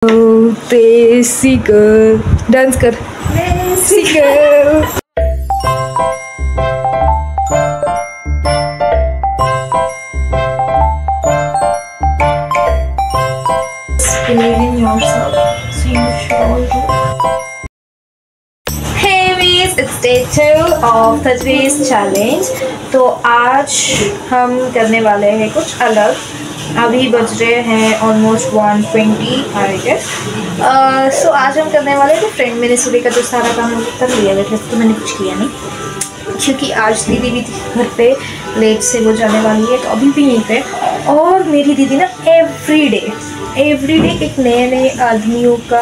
देसी girl dance कर देसी girl. Believe in yourself, so you should. Hey Miss, it's day 2 of 30 days challenge. तो आज हम करने वाले हैं कुछ अलग। अभी बज रहे हैं ऑलमोस्ट 1:20 आई गेस। सो आज हम करने वाले थे फ्रेंड। मैंने सुबह का जो सारा काम कर लिया था तो मैंने कुछ किया नहीं, क्योंकि आज दीदी भी थी घर पे, लेट से वो जाने वाली है तो अभी भी नहीं थे। और मेरी दीदी ना एवरीडे एक नए आदमियों का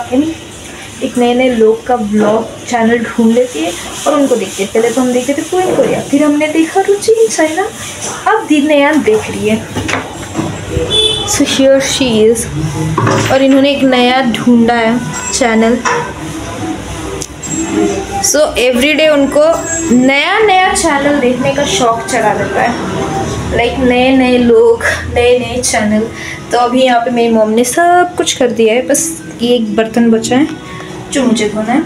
एक नए लोग का ब्लॉग चैनल ढूंढ लेती है और उनको देखते हैं। पहले तो हम देखते थे कोई कोरिया, फिर हमने देखा रुचि इंसाइना, अब दीदी नया देख रही है। So here she is. और इन्होंने एक नया ढूंढा है चैनल। सो एवरीडे उनको नया चैनल देखने का शौक चढ़ा रहता है, लाइक नए लोग, नए चैनल। तो अभी यहाँ पे मेरी मॉम ने सब कुछ कर दिया है, बस ये एक बर्तन बचा है जो मुझे धोना है।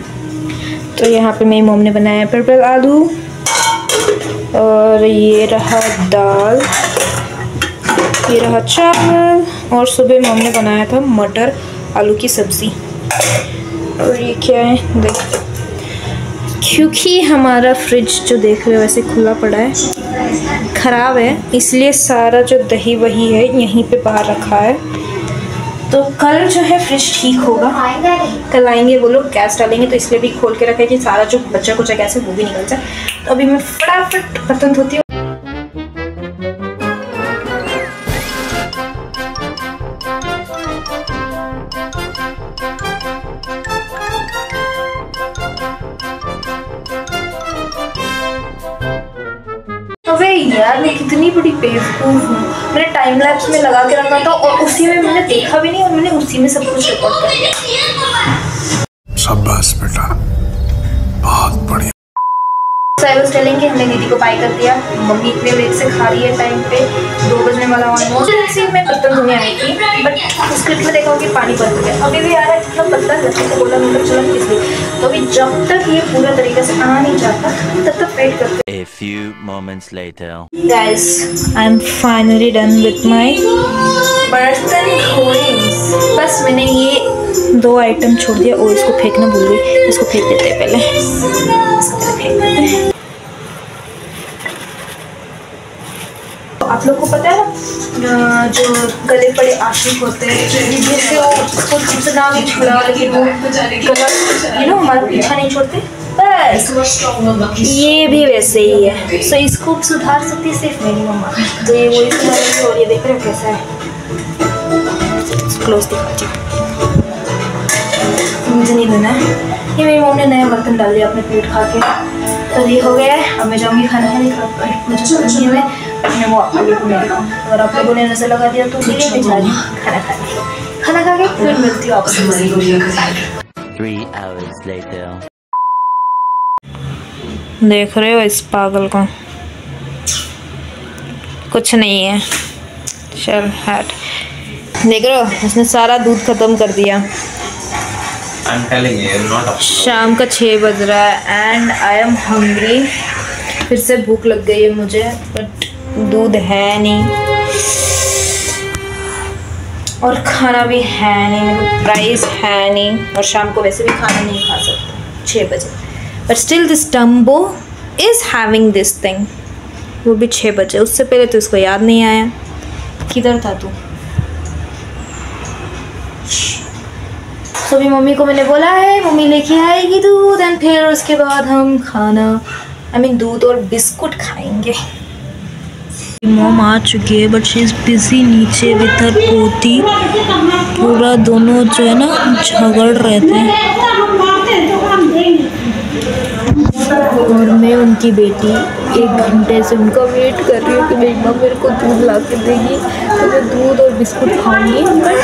तो यहाँ पे मेरी मॉम ने बनाया है पर्पल आलू, और ये रहा दाल, ये रहा चावल, और सुबह मॉम ने बनाया था मटर आलू की सब्ज़ी। और ये क्या है देख, क्योंकि हमारा फ्रिज जो देख रहे हो वैसे खुला पड़ा है, ख़राब है, इसलिए सारा जो दही वही है यहीं पे बाहर रखा है। तो कल जो है फ्रिज ठीक होगा, कल आएंगे वो लोग, गैस डालेंगे, तो इसलिए भी खोल के रखा है कि सारा जो बचा कुचा गैस है वो भी निकल जाए। तो अभी मैं फटाफट बर्तन धोती हूँ। अबे यार मैं कितनी बड़ी बेवकूफ़ हूँ, मैंने टाइम लैप्स में लगा के रखा था और उसी में मैंने देखा भी नहीं और मैंने उसी में सब कुछ रिकॉर्ड कर दिया। शाबाश बेटा, बहुत बढ़िया। आई वाज टेलिंग कि हमने दीदी को बाय कर दिया। मम्मी इतने लेट से खा रही है, टाइम पे 2 बजने वाला ऑलमोस्ट। मैं बर्तन धोने आई थी, बट उस क्लिप में देखा कि पानी बंद हो गया। अभी भी आ रहा है, मतलब बर्तन रखने को बोला, मतलब चला इसलिए। तो अभी जब तक ये पूरा तरीके से आ नहीं जाता तब तक वेट करते। A few moments later. Guys, I'm finally done with my बर्तन धोइंग्स। बस मैंने ये 2 आइटम छोड़ दिया। और इसको फेंकना भूल गई, इसको फेंक देते हैं पहले, इसको फेंक देते हैं। आप लोग को पता है ना, जो गले पड़े आशिक होते हैं, जिससे वो उसको कितना भी छुड़ा, लेकिन वो गला हमारा पीछा नहीं छोड़ते, बस ये भी वैसे ही है। सो इसको सुधार सकती है सिर्फ मेरी मम्मा। तो ये वही सुधार, और ये देख रहे हो कैसा है, क्लोज दिखाती हूँ, मुझे नहीं देना है। ये मेरी मम्मी ने नया बर्तन डाल दिया अपने प्लेट खा के। तो ये हो गया है, अब मैं जाऊँगी खाना खाने। मुझे मैं वो आप लोगों को नहीं दिखाऊँ, अगर आप लोगों ने नजर लगा दिया तो मेरे में जा रही खाना खा के फिर मिलती हूँ आपसे। 3 hours later. देख रहे हो इस पागल को, कुछ नहीं है, चल हट। देख रहे हो इसने सारा दूध खत्म कर दिया। शाम का 6 बज रहा है एंड आई एम हंग्री। फिर से भूख लग गई है मुझे, बट दूध है नहीं और खाना भी है नहीं, मेरे को प्राइस है नहीं, और शाम को वैसे भी खाना नहीं खा सकते 6 बजे। But still this Dumbo is having this thing, वो भी 6 बजे। उससे पहले तो इसको याद नहीं आया। किधर था तू? तो भी मम्मी को मैंने बोला है, मम्मी लेके आएगी दूध, एंड फिर उसके बाद हम खाना दूध और बिस्कुट खाएंगे। मॉम आ चुकी है, बट शी इज़ बिजी नीचे विद हर पोती। पूरा दोनों जो है ना झगड़ रहे थे, और मैं उनकी बेटी 1 घंटे से उनका वेट कर रही हूँ कि मेरी माँ मेरे को दूध ला के देगी, तो मैं दूध और बिस्कुट खाऊंगी। बट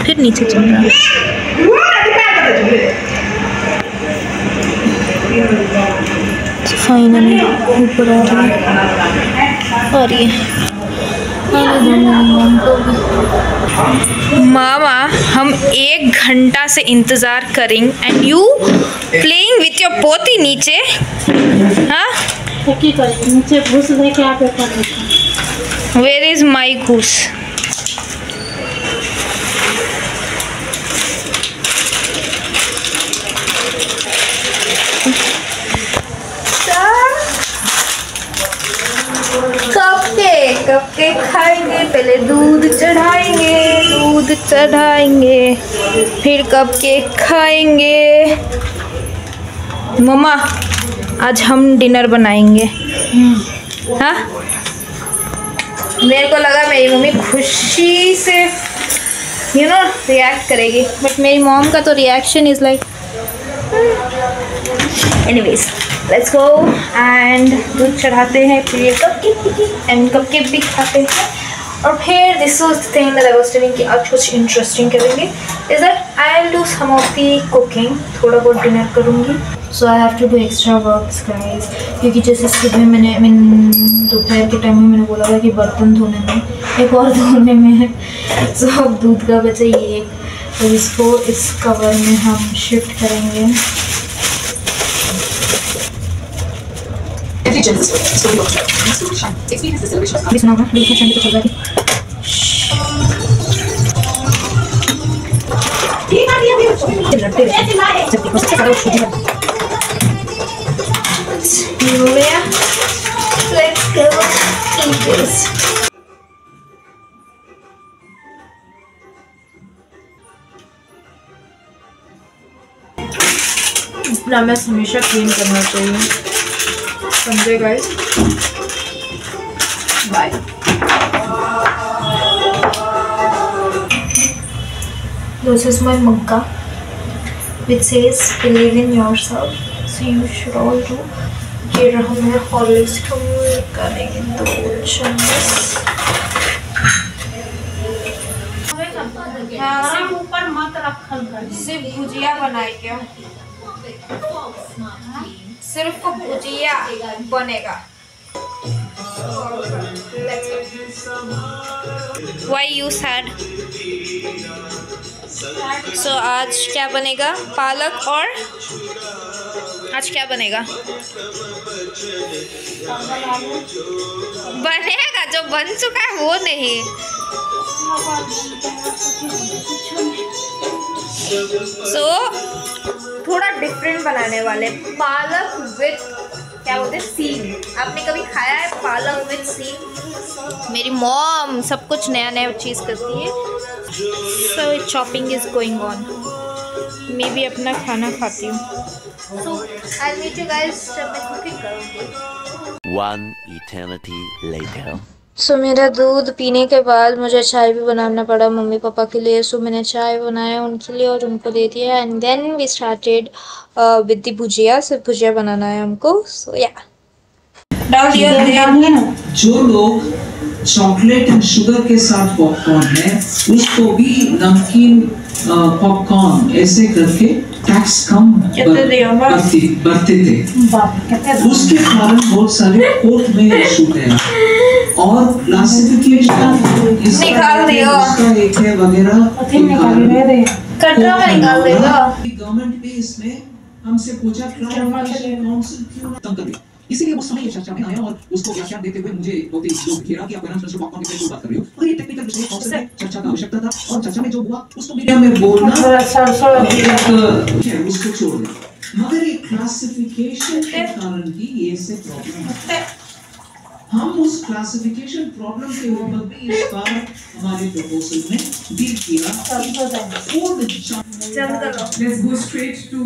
फिर नीचे चल रहा है। फाइनली ऊपर आ रही है, और ये मामा हम 1 घंटा से इंतजार करेंगे and you playing with your पोती नीचे। हाँ नीचे घुस दे के आप वेयर इज माई घूस? कपकेक खाएंगे, पहले दूध चढ़ाएंगे फिर कपकेक खाएंगे। मम्मा आज हम डिनर बनाएंगे। हाँ मेरे को लगा मेरी मम्मी खुशी से रिएक्ट करेगी, बट मेरी मॉम का तो reaction is like anyways let's go and दूध चढ़ाते हैं, फिर ये कपकेक एंड कपकेक भी खाते हैं। और फिर this was the thing that I was telling कि आज कुछ इंटरेस्टिंग करेंगे is that I will do some of the cooking, थोड़ा बहुत डिनर करूँगी। So I have to do extra works guys, क्योंकि जैसे सुबह मैंने दोपहर के टाइम में मैंने बोला था कि बर्तन धोने में एक और धोने में है। सो अब दूध का बचा ये, तो इसको इस कवर में हम शिफ्ट करेंगे। Let's go eat this. अपना मैस हमेशा क्लीन करना चाहिए। समझे guys? Bye. This is my mugga, which says believe in yourself. So you should all do. ये रहा मैं हॉर्लिक्स करेंगे 2 चम्मच। सिर्फ ऊपर मत रखल कर, सिर्फ भुजिया बनाए क्या? सिर्फ भुजिया बनेगा। Why you sad? So आज क्या बनेगा? पालक और आज क्या बनेगा? बनेगा जो बन चुका है वो नहीं। So थोड़ा डिफरेंट बनाने वाले, पालक विथ क्या बोलते हैं सीम। आपने कभी खाया है पालक विथ सीम? मेरी मॉम सब कुछ नया नया चीज़ करती है। सो चॉपिंग इज गोइंग ऑन। मैं भी अपना खाना खाती हूँ। सो आई मीट यू गाइस जब मैं कुकिंग करूँगी। 1 eternity later. सो मेरा दूध पीने के बाद मुझे चाय भी बनाना पड़ा मम्मी पापा के लिए। सो मैंने चाय बनाया उनके लिए और उनको दे दिया and then we started with the bhujia. सिर्फ भुजिया बनाना है हमको। सो या डाल दिया। जो लोग चॉकलेट एंड शुगर के साथ पॉपकॉर्न है उसको भी नमकीन पॉपकॉर्न ऐसे करके टैक्स कम बढ़ते थे। उसके कारण बहुत सारे कोर्ट में इशू है और क्लासिफिकेशन निकाल दिया उसका एक है वगैरह कटरा में निकाल देगा। गवर्नमेंट भी इसमें हमसे पूछा क्लासिफिकेशन काउंसिल क्यों खत्म कर दी, इसीलिए वो समय चर्चा में आया और उसको व्याख्यान देते हुए मुझे बहुत ही जो घेरा कि आप फाइनेंस पॉपकॉर्न के बारे में बात कर रही हो, और ये टेक्निकल विषय काउंसिल में चर्चा का आवश्यकता था और चर्चा में जो हुआ उसको मीडिया में बोलना उसको छोड़ दें। मगर ये क्लासिफिकेशन के कारण ही ये से प्रॉब्लम है। हम उस क्लासिफिकेशन प्रॉब्लम के ऊपर भी इस बार हमारे प्रपोजल में डील किया। Let's go straight to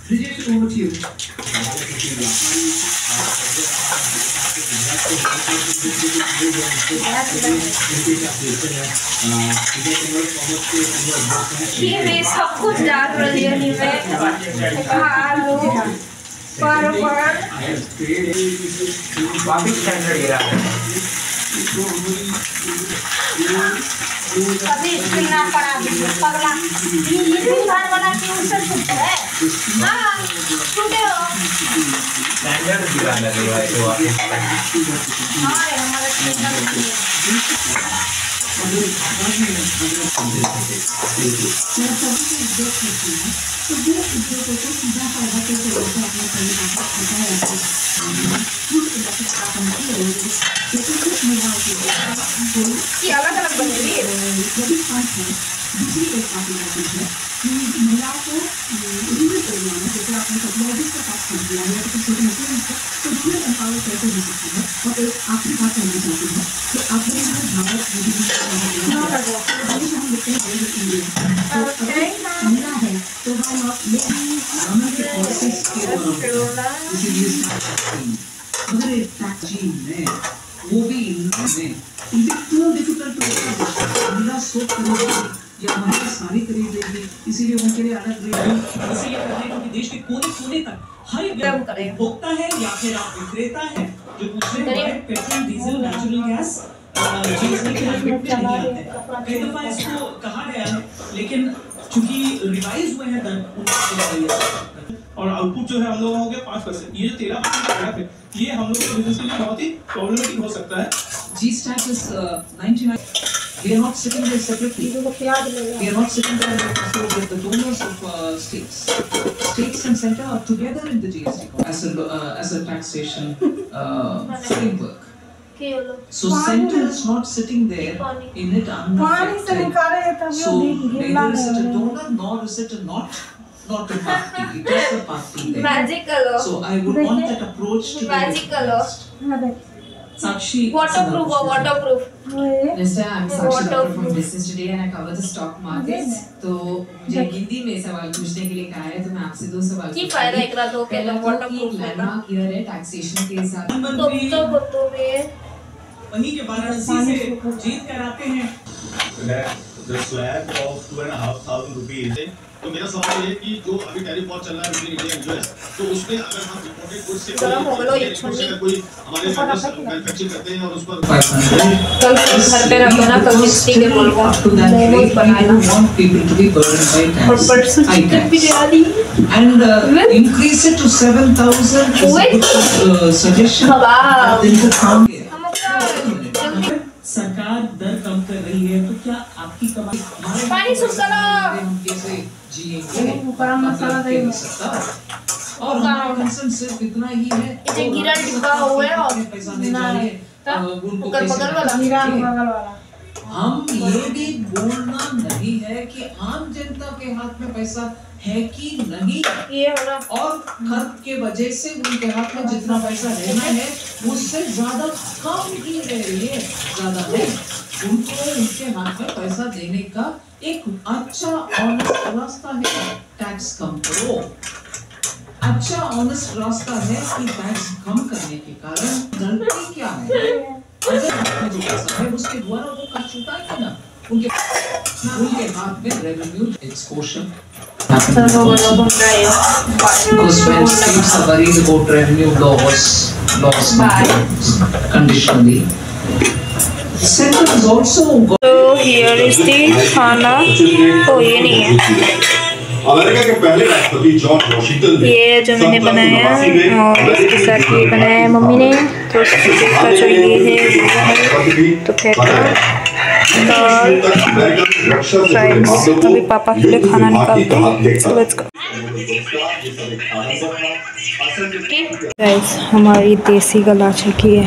Bridget, over to you. ये सब कुछ डाल रही है में आलू परवल वापिस स्टैंडर्ड गिरा है। कभी सुनना पड़ा पगला ये बार वाला की उससे छूट है। हां छूटे हो स्टैंडर्ड दिखा लगे भाई तो आप हां हमारा स्टैंडर्ड ये अलग-अलग बन रही है। वो भी इनमें इतनी डिफिकल्ट महिला सोच करेगी या महिला साड़ी खरीदेगी, इसीलिए उनके लिए अलग रेट इसीलिए करते हैं क्योंकि देश के कोने-कोने तक हर एक उपभोक्ता है या फिर आप विक्रेता है जो पूछने वाले petrol diesel natural gas GST के लिमिट में नहीं आते हैं। कई दफा इसको कहा गया है लेकिन चूंकि रिवाइज हुए हैं दर और आउटपुट जो है हम लोगों हो गया 5%। ये जो 13% का है ये हम लोगों के बिजनेस के लिए बहुत ही प्रॉब्लमेटिक हो सकता है। G-Stat is 99. We are not sitting there separately. We are not sitting there with the donors of states. States and center are together in the GST as a taxation framework. So center is not sitting there in it unaffected. So neither is it a donor nor is it not a party. It is a party there. Magical. So I would want that approach to be Magical. Sakshi. Waterproof or waterproof? Mister, I'm Sakshi Waterproof. Doctor from Business Today and I cover the stock markets. तो मुझे हिंदी में सवाल पूछने के लिए कहा है तो मैं आपसे दो सवाल की फायदा एक रात हो के तो waterproof है ना? लैंडमार्क ईयर है टैक्सेशन के हिसाब तो में वहीं के वाराणसी से जीत कर आते हैं। The slab of 2,500 rupees. तो मेरा सवाल ये है कि जो अभी टैरिफ वॉर चल रहा है बिटवीन इंडिया एंड यूएस, तो उसमें अगर हम इंपोर्टेड गुड्स से कोई हमारे मैन्युफैक्चर करते हैं और उस पर कल घर पे रखो ना, कल मिस्टी के बोलूँगा मोमोज बनाना और परसों chicken biryani and increase it to 7,000 is a good suggestion. सरकार दर कम कर रही है तो क्या आपकी कमाई पानी सुसला कैसे जिएंगे मसाला नहीं सकता और हमारा कंसर्न सिर्फ इतना ही है इसे गिरा डिब्बा हुआ है और पैसा नहीं चाहिए उनको बगल वाला हम ये भी बोलना नहीं है कि आम जनता के हाथ में पैसा है कि नहीं, ये हो रहा और खर्च के वजह से उनके हाथ में जितना पैसा रहना है उससे ज्यादा कम ही रहे, ज्यादा नहीं। उनको उनके हाथ में पैसा देने का एक अच्छा ऑनेस्ट रास्ता है टैक्स कम करो। अच्छा ऑनेस्ट रास्ता है कि टैक्स कम करने के कारण गलती क्या है, अगर हाथ में जो पैसा है उसके द्वारा वो खर्च होता है ना, उनके हाथ में revenue exposure because when states are worried about revenue loss conditionally, center is also तो हियर इज द खाना। ओ ये नहीं है, अमेरिका के पहले राष्ट्रपति जॉर्ज वॉशिंगटन ये जो मैंने बनाया और इसके साथ ये बनाया है मम्मी ने। तो इसका जो ये है तो फिर दाल फ्राइड्स, अभी पापा के लिए खाना निकालते हैं। So let's go. गाइस हमारी देसी गर्ल आ चुकी है।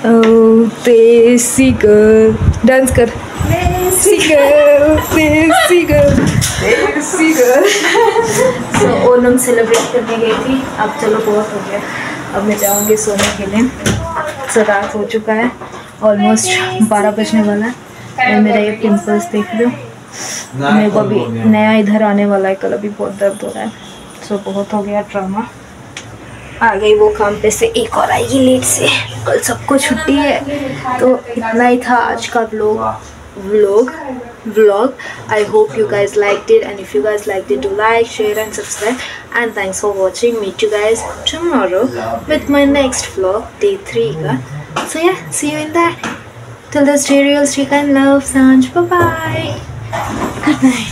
ओह देसी गर्ल, डांस कर देसी गर्ल, देसी गर्ल, देसी गर्ल। तो ओनम सेलिब्रेट करने गई थी, अब चलो बहुत हो गया, अब मैं जाऊँगी सोने के लिए। तो रात हो चुका है, ऑलमोस्ट 12 बजने वाला है। और मेरा ये पिंपल्स देख लो, मेरे को अभी नया इधर आने वाला है, कल अभी बहुत दर्द हो रहा है। सो बहुत हो गया ड्रामा। आ गई वो काम पे से, एक और आएगी लेट से, कल सबको छुट्टी है। तो इतना ही था आज का vlog. I hope you guys liked it, and if you guys liked it, do like, share and subscribe, and thanks for watching. Meet you guys tomorrow with my next vlog, day 3 का। So yeah, see you in that. Till then, stay real, stay kind, love, Sanj. Bye bye. Good night.